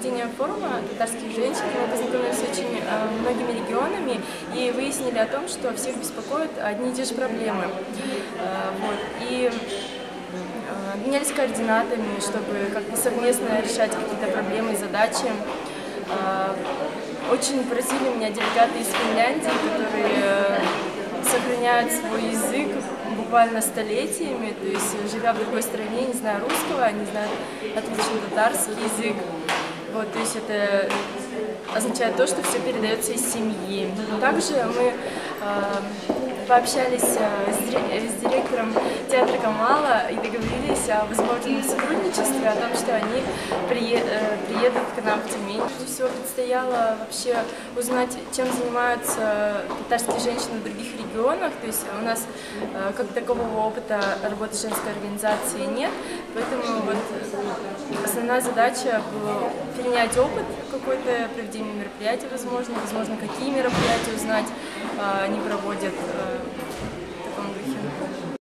проведения форума татарских женщин мы познакомились с очень многими регионами и выяснили о том, что всех беспокоят одни и те же проблемы. И менялись координатами, чтобы как-то совместно решать какие-то проблемы и задачи. Очень поразили меня делегаты из Финляндии, которые сохраняют свой язык буквально столетиями, то есть живя в другой стране, не зная русского, они знают отлично татарский язык. То есть это означает то, что все передается из семьи. Также мы пообщались с директором театра Камала и договорились о возможном сотрудничестве, о том, что они приедут к нам в Тюмень. Прежде всего предстояло вообще узнать, чем занимаются татарские женщины в других регионах. То есть у нас как такового опыта работы женской организации нет, поэтому основная задача была перенять опыт какой-то, проведение мероприятий, возможно, какие мероприятия узнать они проводят.